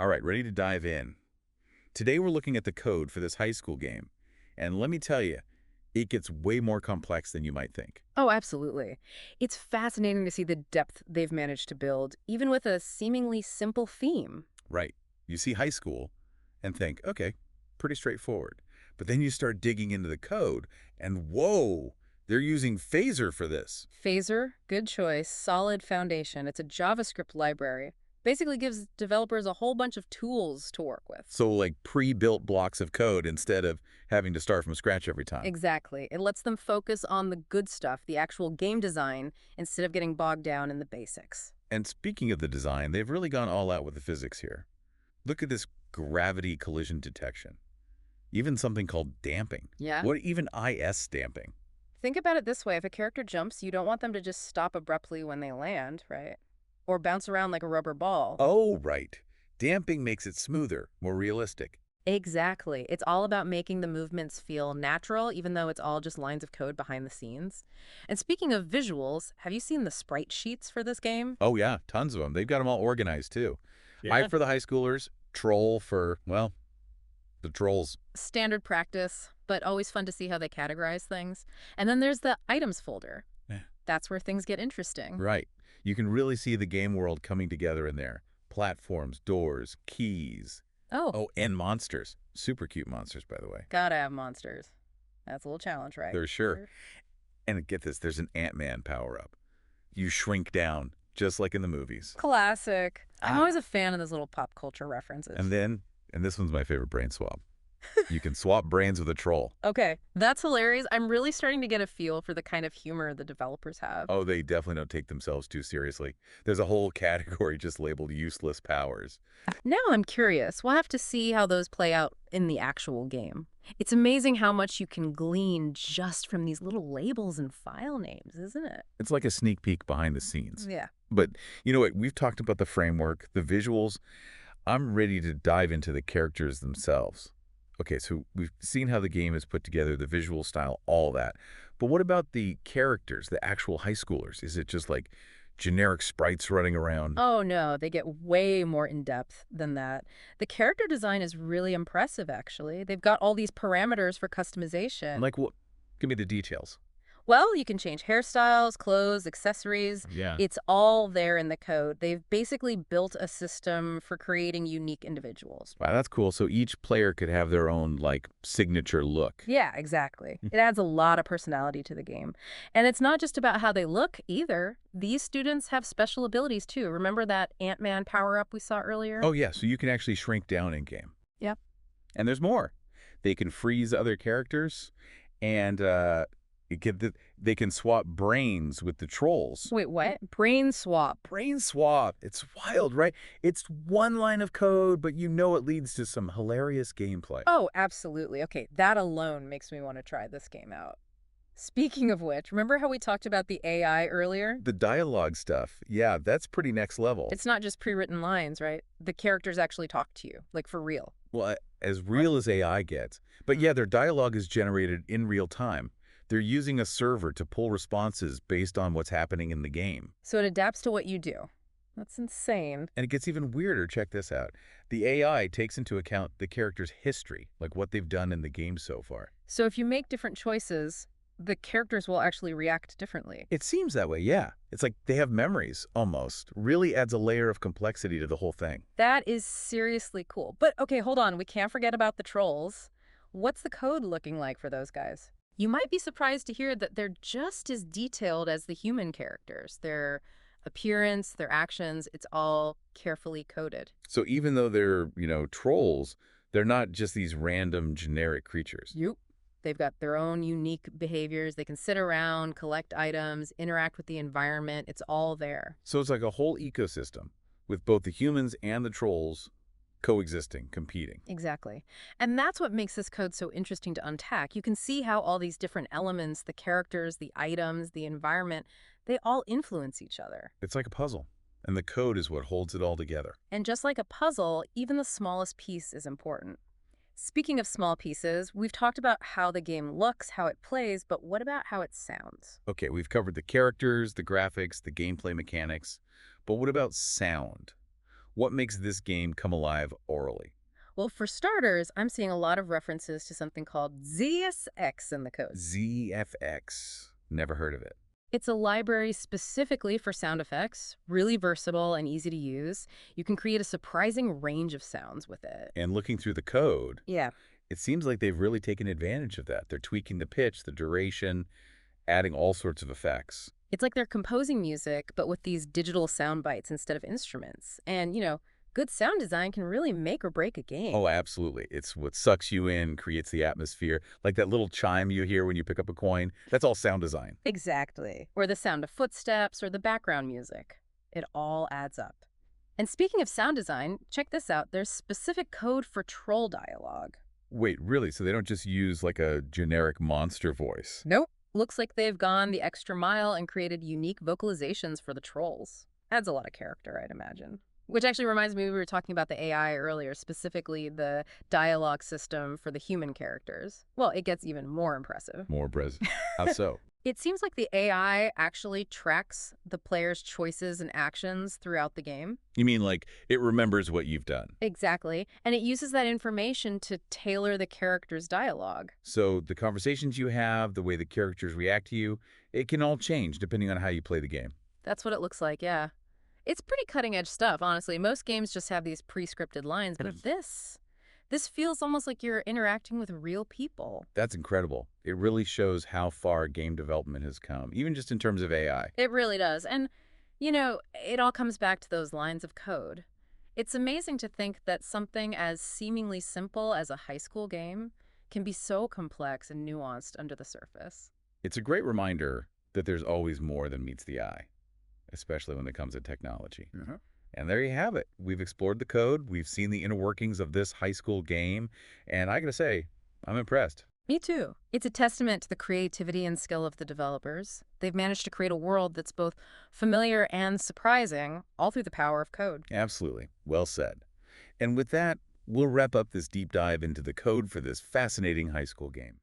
All right, ready to dive in. Today we're looking at the code for this high school game. And let me tell you, it gets way more complex than you might think. Oh, absolutely. It's fascinating to see the depth they've managed to build, even with a seemingly simple theme. Right. You see high school and think, okay, pretty straightforward. But then you start digging into the code and whoa, they're using Phaser for this. Phaser, good choice, solid foundation. It's a JavaScript library. Basically gives developers a whole bunch of tools to work with. So like pre-built blocks of code instead of having to start from scratch every time. Exactly. It lets them focus on the good stuff, the actual game design, instead of getting bogged down in the basics. And speaking of the design, they've really gone all out with the physics here. Look at this gravity collision detection. Even something called damping. Yeah. What even IS damping? Think about it this way. If a character jumps, you don't want them to just stop abruptly when they land, right? Or bounce around like a rubber ball. Oh, right. Damping makes it smoother, more realistic. Exactly. It's all about making the movements feel natural, even though it's all just lines of code behind the scenes. And speaking of visuals, have you seen the sprite sheets for this game? Oh, yeah, tons of them. They've got them all organized, too. I Yeah. for the high schoolers, troll for, well, the trolls. Standard practice, but always fun to see how they categorize things. And then there's the items folder. Yeah. That's where things get interesting. Right. You can really see the game world coming together in there. Platforms, doors, keys. Oh, Oh, and monsters. Super cute monsters, by the way. gotta have monsters. That's a little challenge, right? They're sure. And get this, there's an Ant-Man power-up. You shrink down, just like in the movies. Classic. I'm Ah. always a fan of those little pop culture references. And this one's my favorite brain swap. You can swap brains with a troll. Okay, that's hilarious. I'm really starting to get a feel for the kind of humor the developers have. Oh, they definitely don't take themselves too seriously. There's a whole category just labeled useless powers. Now I'm curious. We'll have to see how those play out in the actual game. It's amazing how much you can glean just from these little labels and file names, isn't it? It's like a sneak peek behind the scenes. Yeah. But you know what? We've talked about the framework, the visuals. I'm ready to dive into the characters themselves. Okay, so we've seen how the game is put together, the visual style, all that. But what about the characters, the actual high schoolers? Is it just like generic sprites running around? Oh no, they get way more in depth than that. The character design is really impressive, actually. They've got all these parameters for customization. Like what? Give me the details. Well, you can change hairstyles, clothes, accessories. Yeah. It's all there in the code. They've basically built a system for creating unique individuals. Wow, that's cool. So each player could have their own, like, signature look. Yeah, exactly. It adds a lot of personality to the game. And it's not just about how they look either. These students have special abilities too. Remember that Ant-Man power-up we saw earlier? Oh, yeah, so you can actually shrink down in-game. Yep. And there's more. They can freeze other characters, and they can swap brains with the trolls. Wait, what? Brain swap. Brain swap. It's wild, right? It's one line of code, but you know it leads to some hilarious gameplay. Oh, absolutely. Okay, that alone makes me want to try this game out. Speaking of which, remember how we talked about the AI earlier? The dialogue stuff, yeah, that's pretty next level. It's not just pre-written lines, right? The characters actually talk to you, like for real. Well, as real as AI gets. But yeah, their dialogue is generated in real time. They're using a server to pull responses based on what's happening in the game. So it adapts to what you do. That's insane. And it gets even weirder. Check this out. The AI takes into account the character's history, like what they've done in the game so far. So if you make different choices, the characters will actually react differently. It seems that way, yeah. It's like they have memories, almost. Really adds a layer of complexity to the whole thing. That is seriously cool. But okay, hold on. We can't forget about the trolls. What's the code looking like for those guys? You might be surprised to hear that they're just as detailed as the human characters. Their appearance, their actions, it's all carefully coded. So even though they're, trolls, they're not just these random generic creatures. Yep. They've got their own unique behaviors. They can sit around, collect items, interact with the environment. It's all there. So it's like a whole ecosystem with both the humans and the trolls coexisting, competing. Exactly. And that's what makes this code so interesting to unpack. You can see how all these different elements, the characters, the items, the environment, they all influence each other. It's like a puzzle, and the code is what holds it all together. And just like a puzzle, even the smallest piece is important. Speaking of small pieces, we've talked about how the game looks, how it plays, but what about how it sounds? Okay, we've covered the characters, the graphics, the gameplay mechanics, but what about sound? What makes this game come alive orally? Well, for starters, I'm seeing a lot of references to something called ZSX in the code. ZFX. Never heard of it. It's a library specifically for sound effects, really versatile and easy to use. You can create a surprising range of sounds with it. And looking through the code, Yeah, it seems like they've really taken advantage of that. They're tweaking the pitch, the duration, adding all sorts of effects. it's like they're composing music, but with these digital sound bites instead of instruments. And, good sound design can really make or break a game. Oh, absolutely. It's what sucks you in, creates the atmosphere. Like that little chime you hear when you pick up a coin. That's all sound design. Exactly. Or the sound of footsteps or the background music. It all adds up. And speaking of sound design, check this out. There's specific code for troll dialogue. Wait, really? So they don't just use like a generic monster voice? Nope. Looks like they've gone the extra mile and created unique vocalizations for the trolls. Adds a lot of character, I'd imagine. Which actually reminds me, we were talking about the AI earlier, specifically the dialogue system for the human characters. Well, it gets even more impressive. More Brez. How so? It seems like the AI actually tracks the player's choices and actions throughout the game. You mean like it remembers what you've done? Exactly. And it uses that information to tailor the character's dialogue. So the conversations you have, the way the characters react to you, it can all change depending on how you play the game. That's what it looks like, yeah. It's pretty cutting-edge stuff, honestly. Most games just have these pre-scripted lines, but this feels almost like you're interacting with real people. That's incredible. It really shows how far game development has come, even just in terms of AI. It really does. And, it all comes back to those lines of code. It's amazing to think that something as seemingly simple as a high school game can be so complex and nuanced under the surface. It's a great reminder that there's always more than meets the eye, especially when it comes to technology. And there you have it. We've explored the code, we've seen the inner workings of this high school game, and I gotta say, I'm impressed. Me too. It's a testament to the creativity and skill of the developers. They've managed to create a world that's both familiar and surprising, all through the power of code. Absolutely. Well said. And with that, we'll wrap up this deep dive into the code for this fascinating high school game.